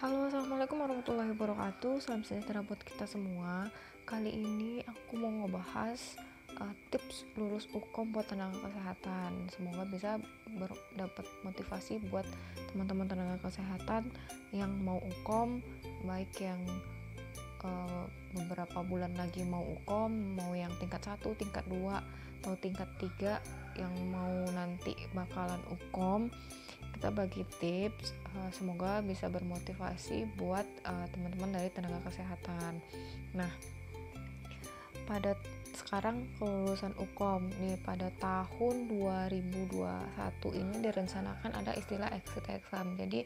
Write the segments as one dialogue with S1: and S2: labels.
S1: Halo, assalamualaikum warahmatullahi wabarakatuh. Salam sejahtera buat kita semua. Kali ini aku mau ngebahas tips lulus UKOM buat tenaga kesehatan. Semoga bisa dapat motivasi buat teman-teman tenaga kesehatan yang mau UKOM, baik yang beberapa bulan lagi mau UKOM, mau yang tingkat 1, tingkat 2, atau tingkat 3 yang mau nanti bakalan UKOM. Kita bagi tips, semoga bisa bermotivasi buat teman-teman dari tenaga kesehatan. Nah, pada sekarang kelulusan UKOM nih pada tahun 2021 ini direncanakan ada istilah exit exam. Jadi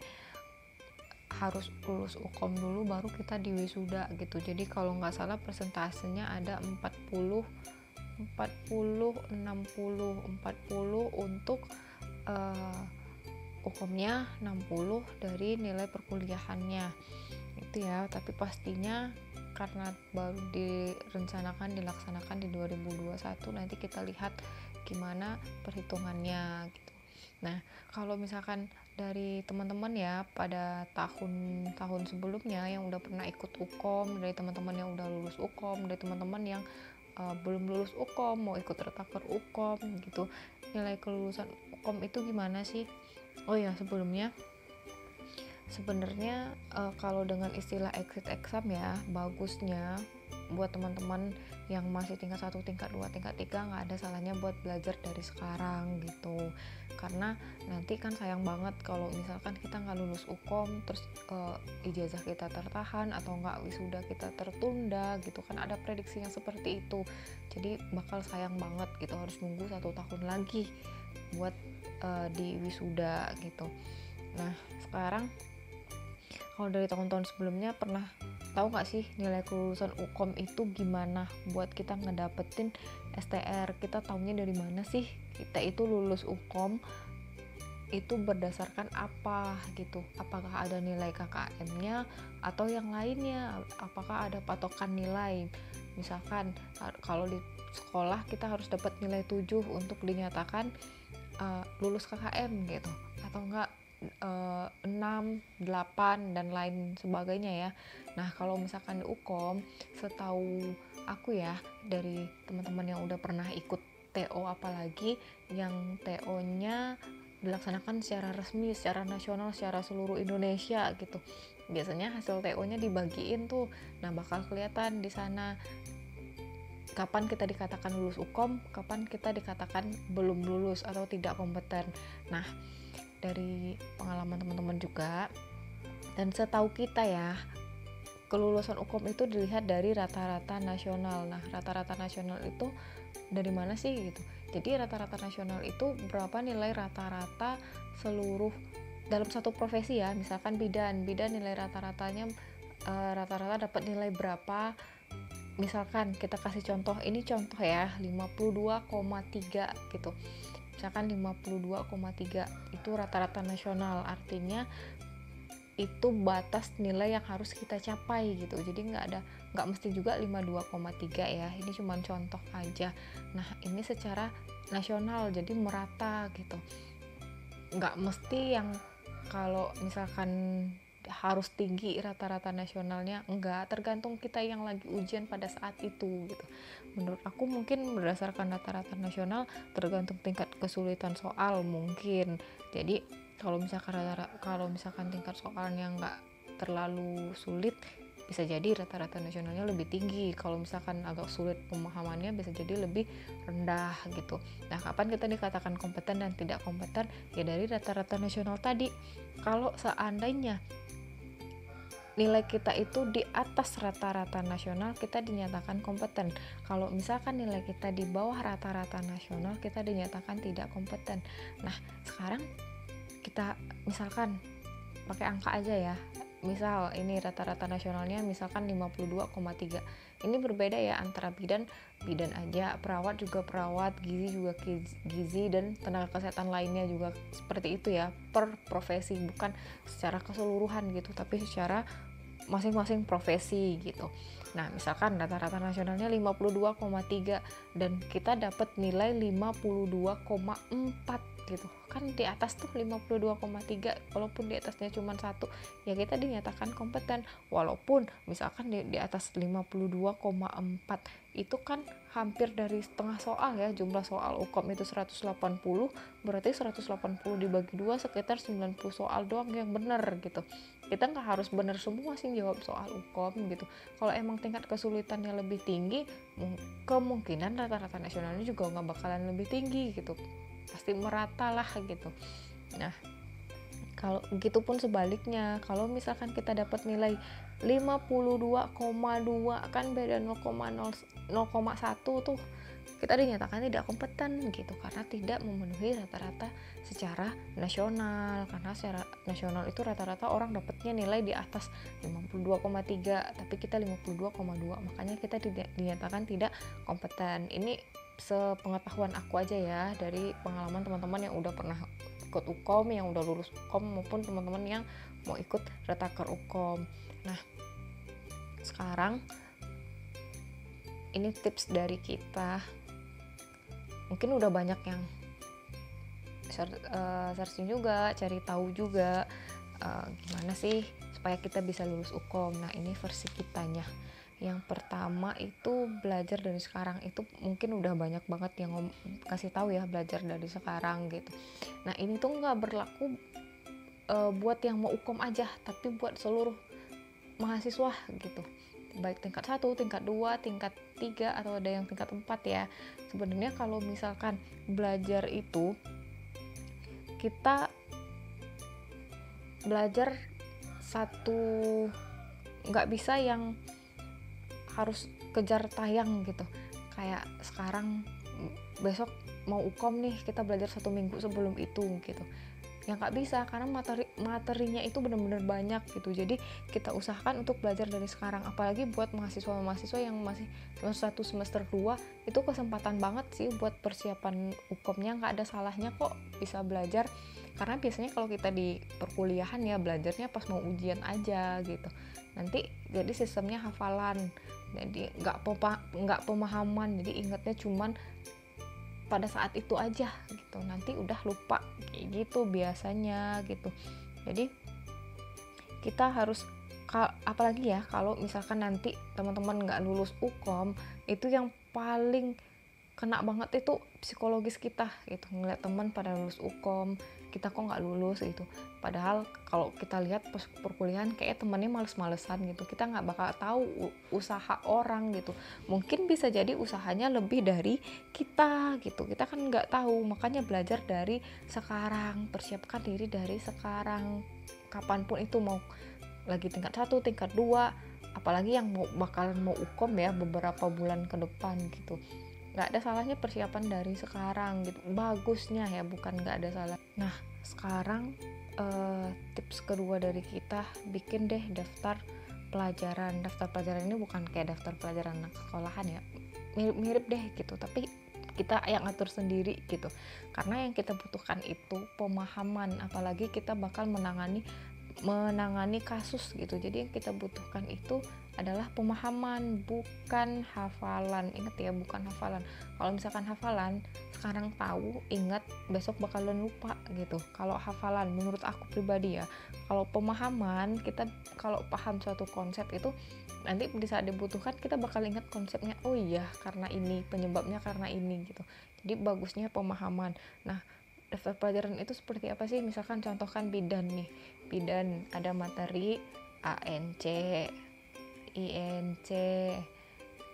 S1: harus lulus UKOM dulu baru kita di wisuda gitu. Jadi kalau nggak salah persentasenya ada 40 untuk UKOM-nya, 60 dari nilai perkuliahannya itu ya. Tapi pastinya karena baru dilaksanakan di 2021, nanti kita lihat gimana perhitungannya gitu. Nah, kalau misalkan dari teman-teman ya pada tahun-tahun sebelumnya yang udah pernah ikut UKOM, dari teman-teman yang udah lulus UKOM, dari teman-teman yang belum lulus UKOM mau ikut retaker UKOM gitu, nilai kelulusan UKOM itu gimana sih? Oh ya, sebelumnya sebenarnya kalau dengan istilah exit exam ya, bagusnya buat teman-teman yang masih tingkat 1, tingkat 2, tingkat 3 nggak ada salahnya buat belajar dari sekarang gitu. Karena nanti kan sayang banget kalau misalkan kita nggak lulus UKOM terus ijazah kita tertahan atau nggak wisuda kita tertunda gitu kan, ada prediksi yang seperti itu. Jadi bakal sayang banget gitu, harus nunggu 1 tahun lagi buat di wisuda gitu. Nah, sekarang kalau dari tahun-tahun sebelumnya pernah tahu nggak sih nilai kelulusan UKOM itu gimana buat kita ngedapetin STR? Kita taunya dari mana sih kita itu lulus UKOM itu berdasarkan apa gitu? Apakah ada nilai KKM-nya atau yang lainnya? Apakah ada patokan nilai? Misalkan kalau di sekolah kita harus dapat nilai 7 untuk dinyatakan lulus KKM gitu, atau enggak 6, 8 dan lain sebagainya ya. Nah, kalau misalkan di UKOM, setahu aku ya, dari teman-teman yang udah pernah ikut TO, apalagi yang TO-nya dilaksanakan secara resmi, secara nasional, secara seluruh Indonesia gitu. Biasanya hasil TO-nya dibagiin tuh. Nah, bakal kelihatan di sana kapan kita dikatakan lulus UKOM, kapan kita dikatakan belum lulus atau tidak kompeten. Nah, dari pengalaman teman-teman juga dan setahu kita ya, kelulusan UKOM itu dilihat dari rata-rata nasional. Nah, rata-rata nasional itu dari mana sih gitu? Jadi rata-rata nasional itu berapa nilai rata-rata seluruh dalam satu profesi ya. Misalkan bidan nilai rata-ratanya rata-rata dapat nilai berapa. Misalkan kita kasih contoh, ini contoh ya, 52,3 gitu. Misalkan 52,3 itu rata-rata nasional, artinya itu batas nilai yang harus kita capai gitu. Jadi nggak mesti juga 52,3 ya, ini cuma contoh aja. Nah, ini secara nasional, jadi merata gitu, nggak mesti yang kalau misalkan harus tinggi rata-rata nasionalnya, enggak, tergantung kita yang lagi ujian pada saat itu gitu. Menurut aku mungkin berdasarkan rata-rata nasional, tergantung tingkat kesulitan soal mungkin. Jadi kalau misalkan tingkat soalnya nggak terlalu sulit, bisa jadi rata-rata nasionalnya lebih tinggi. Kalau misalkan agak sulit pemahamannya, bisa jadi lebih rendah gitu. Nah, kapan kita dikatakan kompeten dan tidak kompeten? Ya dari rata-rata nasional tadi. Kalau seandainya nilai kita itu di atas rata-rata nasional, kita dinyatakan kompeten. Kalau misalkan nilai kita di bawah rata-rata nasional, kita dinyatakan tidak kompeten. Nah, sekarang kita misalkan pakai angka aja ya. Misal ini rata-rata nasionalnya misalkan 52,3. Ini berbeda ya antara bidan aja, perawat juga perawat, gizi juga gizi, dan tenaga kesehatan lainnya juga seperti itu ya, per profesi, bukan secara keseluruhan gitu, tapi secara masing-masing profesi gitu. Nah, misalkan rata-rata nasionalnya 52,3 dan kita dapat nilai 52,4 gitu kan, di atas tuh 52,3, walaupun di atasnya cuma 1 ya kita dinyatakan kompeten. Walaupun misalkan di atas 52,4 itu kan hampir dari setengah soal ya, jumlah soal UKOM itu 180, berarti 180 dibagi 2 sekitar 90 soal doang yang bener gitu. Kita nggak harus bener semua sih jawab soal UKOM gitu. Kalau emang tingkat kesulitannya lebih tinggi, kemungkinan rata-rata nasionalnya juga nggak bakalan lebih tinggi gitu, pasti merata lah gitu. Nah, kalau gitu pun sebaliknya, kalau misalkan kita dapat nilai 52,2 kan beda 0,1 tuh, kita dinyatakan tidak kompeten gitu karena tidak memenuhi rata-rata secara nasional. Karena secara nasional itu rata-rata orang dapatnya nilai di atas 52,3, tapi kita 52,2, makanya kita dinyatakan tidak kompeten. Ini sepengetahuan aku aja ya, dari pengalaman teman-teman yang udah pernah ikut UKOM, yang udah lulus UKOM, maupun teman-teman yang mau ikut retaker UKOM. Nah, sekarang ini tips dari kita, mungkin udah banyak yang searching juga, cari tahu juga gimana sih supaya kita bisa lulus UKOM. Nah, ini versi kitanya. Yang pertama itu belajar dari sekarang. Itu mungkin udah banyak banget yang kasih tahu ya, belajar dari sekarang gitu. Nah, ini tuh nggak berlaku buat yang mau UKOM aja, tapi buat seluruh mahasiswa gitu, baik tingkat 1, tingkat 2, tingkat 3, atau ada yang tingkat 4 ya. Sebenarnya kalau misalkan belajar itu, kita belajar satu, nggak bisa yang harus kejar tayang gitu. Kayak sekarang besok mau UKOM nih, kita belajar 1 minggu sebelum itu gitu. Ya nggak bisa, karena materinya itu benar-benar banyak gitu. Jadi kita usahakan untuk belajar dari sekarang. Apalagi buat mahasiswa-mahasiswa yang masih semester 1, semester 2, itu kesempatan banget sih buat persiapan UKOM-nya. Nggak ada salahnya kok bisa belajar, karena biasanya kalau kita di perkuliahan ya belajarnya pas mau ujian aja gitu. Nanti jadi sistemnya hafalan, jadi nggak pemahaman, jadi ingatnya cuman pada saat itu aja gitu, nanti udah lupa kayak gitu biasanya gitu. Jadi kita harus, apalagi ya kalau misalkan nanti teman-teman nggak lulus UKOM, itu yang paling kena banget itu psikologis kita gitu, ngeliat teman pada lulus UKOM, kita kok nggak lulus gitu. Padahal kalau kita lihat pas perkuliahan kayak temannya males-malesan gitu, kita nggak bakal tahu usaha orang gitu. Mungkin bisa jadi usahanya lebih dari kita gitu, kita kan nggak tahu. Makanya belajar dari sekarang, persiapkan diri dari sekarang, kapanpun itu, mau lagi tingkat 1, tingkat 2, apalagi yang bakalan mau UKOM ya beberapa bulan ke depan gitu. Nggak ada salahnya persiapan dari sekarang gitu, bagusnya ya, bukan nggak ada salah. Nah, sekarang tips kedua dari kita, bikin deh daftar pelajaran. Daftar pelajaran ini bukan kayak daftar pelajaran anak sekolahan ya, mirip-mirip deh gitu, tapi kita yang atur sendiri gitu. Karena yang kita butuhkan itu pemahaman, apalagi kita bakal menangani kasus gitu. Jadi yang kita butuhkan itu adalah pemahaman, bukan hafalan. Ingat ya, bukan hafalan. Kalau misalkan hafalan, sekarang tahu, ingat, besok bakalan lupa gitu. Kalau hafalan, menurut aku pribadi ya, kalau pemahaman, kita kalau paham suatu konsep itu, nanti di saat dibutuhkan kita bakal ingat konsepnya. Oh iya, karena ini, penyebabnya karena ini gitu. Jadi bagusnya pemahaman. Nah, daftar pelajaran itu seperti apa sih? Misalkan contohkan bidan nih, bidan ada materi ANC, INC,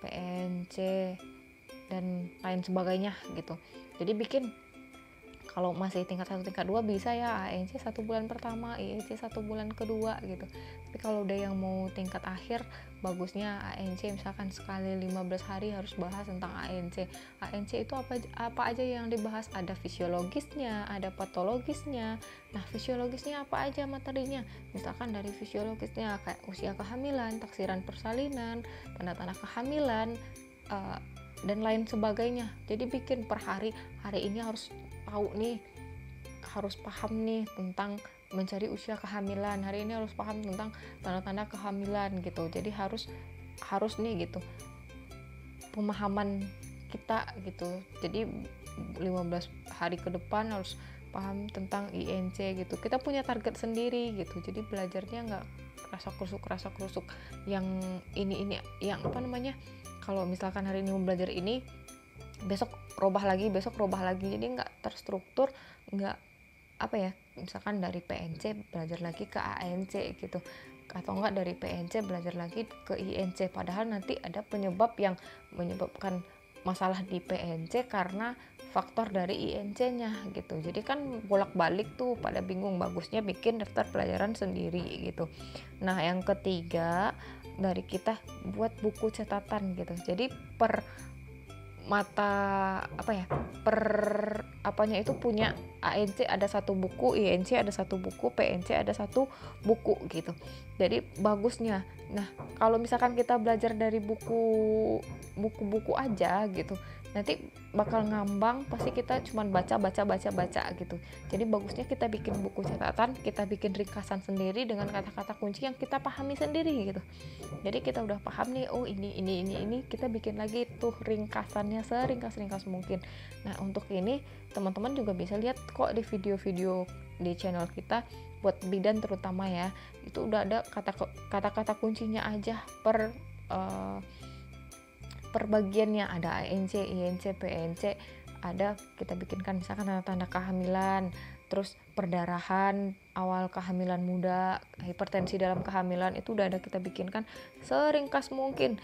S1: PNC, dan lain sebagainya gitu. Jadi bikin, kalau masih tingkat 1, tingkat 2 bisa ya ANC 1 bulan pertama, INC 1 bulan kedua gitu. Tapi kalau udah yang mau tingkat akhir, bagusnya ANC misalkan sekali 15 hari harus bahas tentang ANC. ANC itu apa aja yang dibahas, ada fisiologisnya, ada patologisnya. Nah, fisiologisnya apa aja materinya? Misalkan dari fisiologisnya kayak usia kehamilan, taksiran persalinan, tanda-tanda kehamilan, dan lain sebagainya. Jadi bikin per hari ini harus tahu nih, harus paham nih tentang mencari usia kehamilan, hari ini harus paham tentang tanda-tanda kehamilan gitu. Jadi harus nih gitu pemahaman kita gitu. Jadi 15 hari ke depan harus paham tentang INC gitu. Kita punya target sendiri gitu, jadi belajarnya nggak rasa krusuk yang ini yang apa namanya, kalau misalkan hari ini mau belajar ini, besok robah lagi, jadi nggak terstruktur, nggak apa ya, misalkan dari PNC belajar lagi ke ANC gitu, atau enggak dari PNC belajar lagi ke INC, padahal nanti ada penyebab yang menyebabkan masalah di PNC karena faktor dari INC-nya gitu. Jadi kan bolak-balik tuh pada bingung, bagusnya bikin daftar pelajaran sendiri gitu. Nah, yang ketiga dari kita buat buku catatan gitu. Jadi per mata apa ya, per apanya itu punya ANC ada satu buku, INC ada satu buku, PNC ada satu buku gitu. Jadi bagusnya, nah kalau misalkan kita belajar dari buku-buku aja gitu, nanti bakal ngambang, pasti kita cuman baca gitu. Jadi bagusnya kita bikin buku catatan, kita bikin ringkasan sendiri dengan kata-kata kunci yang kita pahami sendiri gitu. Jadi kita udah paham nih, oh ini, kita bikin lagi tuh ringkasannya seringkas mungkin. Nah, untuk ini teman-teman juga bisa lihat kok di video-video di channel kita buat bidan terutama ya, itu udah ada kata-kata kuncinya aja per bagiannya, ada ANC, INC, PNC, ada kita bikinkan misalkan tanda-tanda kehamilan, terus perdarahan awal kehamilan muda, hipertensi dalam kehamilan, itu udah ada kita bikinkan seringkas mungkin.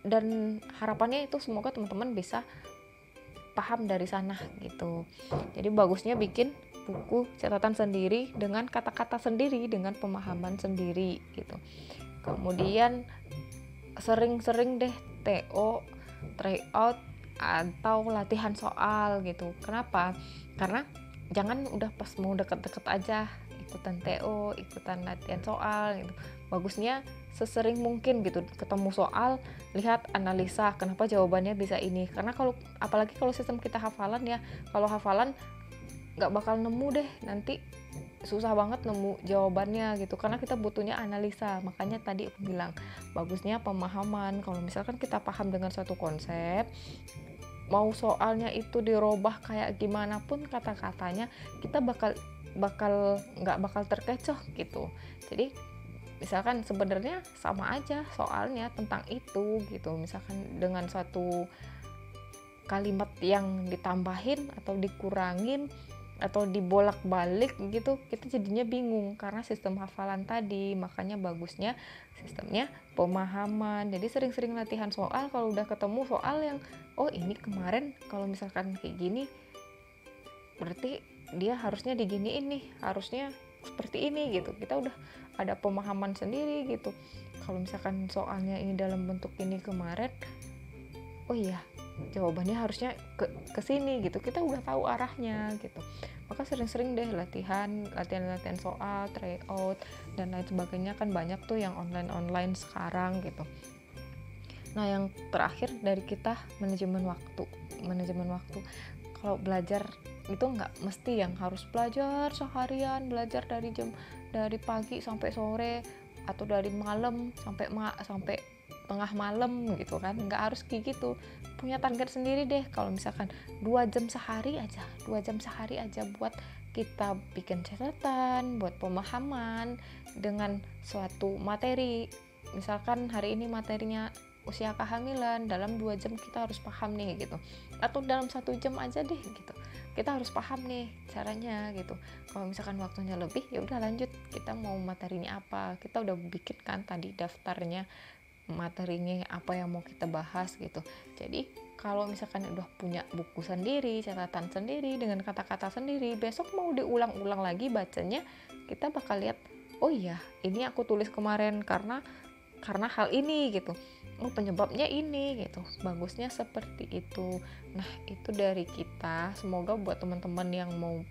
S1: Dan harapannya itu semoga teman-teman bisa paham dari sana gitu. Jadi bagusnya bikin buku catatan sendiri dengan kata-kata sendiri, dengan pemahaman sendiri gitu. Kemudian sering-sering deh TO, tryout atau latihan soal gitu. Kenapa? Karena jangan udah pas mau deket-deket aja ikutan TO, ikutan latihan soal gitu. Bagusnya sesering mungkin gitu, ketemu soal, lihat analisa kenapa jawabannya bisa ini. Karena apalagi kalau sistem kita hafalan ya, kalau hafalan nggak bakal nemu deh, nanti susah banget nemu jawabannya gitu, karena kita butuhnya analisa. Makanya tadi aku bilang bagusnya pemahaman. Kalau misalkan kita paham dengan satu konsep, mau soalnya itu dirubah kayak gimana pun kata-katanya, kita nggak bakal terkecoh gitu. Jadi misalkan sebenarnya sama aja soalnya tentang itu gitu, misalkan dengan satu kalimat yang ditambahin atau dikurangin atau dibolak-balik gitu, kita jadinya bingung karena sistem hafalan tadi. Makanya bagusnya sistemnya pemahaman. Jadi sering-sering latihan soal, kalau udah ketemu soal yang oh ini kemarin kalau misalkan kayak gini, berarti dia harusnya diginiin nih, harusnya seperti ini gitu, kita udah ada pemahaman sendiri gitu. Kalau misalkan soalnya ini dalam bentuk ini kemarin, oh iya jawabannya harusnya ke sini gitu, kita udah tahu arahnya gitu. Maka sering-sering deh latihan soal, tryout dan lain sebagainya, kan banyak tuh yang online sekarang gitu. Nah, yang terakhir dari kita manajemen waktu. Kalau belajar itu nggak mesti yang harus belajar seharian, belajar dari pagi sampai sore, atau dari malam sampai tengah malam gitu kan, nggak harus kayak gitu. Punya target sendiri deh. Kalau misalkan 2 jam sehari aja buat kita bikin catatan, buat pemahaman dengan suatu materi. Misalkan hari ini materinya usia kehamilan, dalam 2 jam kita harus paham nih gitu, atau dalam 1 jam aja deh gitu, kita harus paham nih caranya gitu. Kalau misalkan waktunya lebih, ya udah lanjut, kita mau materinya apa, kita udah bikin kan tadi daftarnya, materinya apa yang mau kita bahas gitu. Jadi kalau misalkan udah punya buku sendiri, catatan sendiri dengan kata-kata sendiri, besok mau diulang-ulang lagi bacanya, kita bakal lihat, oh iya ini aku tulis kemarin karena hal ini gitu, oh penyebabnya ini gitu. Bagusnya seperti itu. Nah, itu dari kita. Semoga buat teman-teman yang mau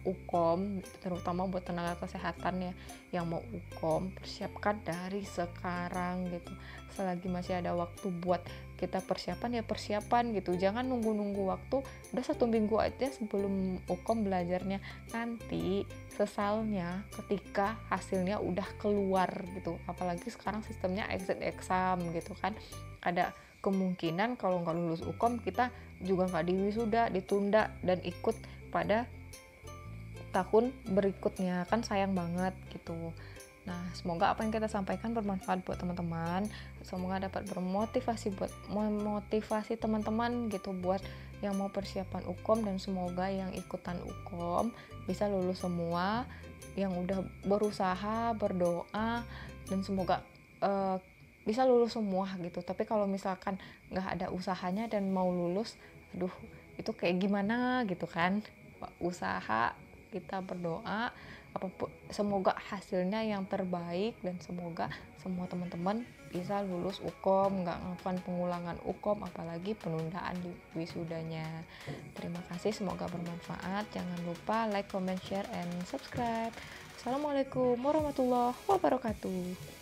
S1: UKOM, terutama buat tenaga kesehatan ya yang mau UKOM, persiapkan dari sekarang gitu. Selagi masih ada waktu buat kita persiapan gitu. Jangan nunggu waktu udah 1 minggu aja sebelum UKOM belajarnya, nanti sesalnya ketika hasilnya udah keluar gitu. Apalagi sekarang sistemnya exit exam gitu kan, ada kemungkinan kalau nggak lulus UKOM kita juga nggak diwisuda, ditunda dan ikut pada tahun berikutnya, kan sayang banget gitu. Nah, semoga apa yang kita sampaikan bermanfaat buat teman-teman. Semoga dapat memotivasi teman-teman gitu buat yang mau persiapan UKOM, dan semoga yang ikutan UKOM bisa lulus semua, yang udah berusaha, berdoa, dan semoga bisa lulus semua gitu. Tapi kalau misalkan nggak ada usahanya dan mau lulus, aduh itu kayak gimana gitu kan. Usaha, kita berdoa, apapun semoga hasilnya yang terbaik, dan semoga semua teman-teman bisa lulus UKOM, nggak ngelakukan pengulangan UKOM, apalagi penundaan di wisudanya. Terima kasih, semoga bermanfaat. Jangan lupa like, comment, share, and subscribe. Assalamualaikum warahmatullahi wabarakatuh.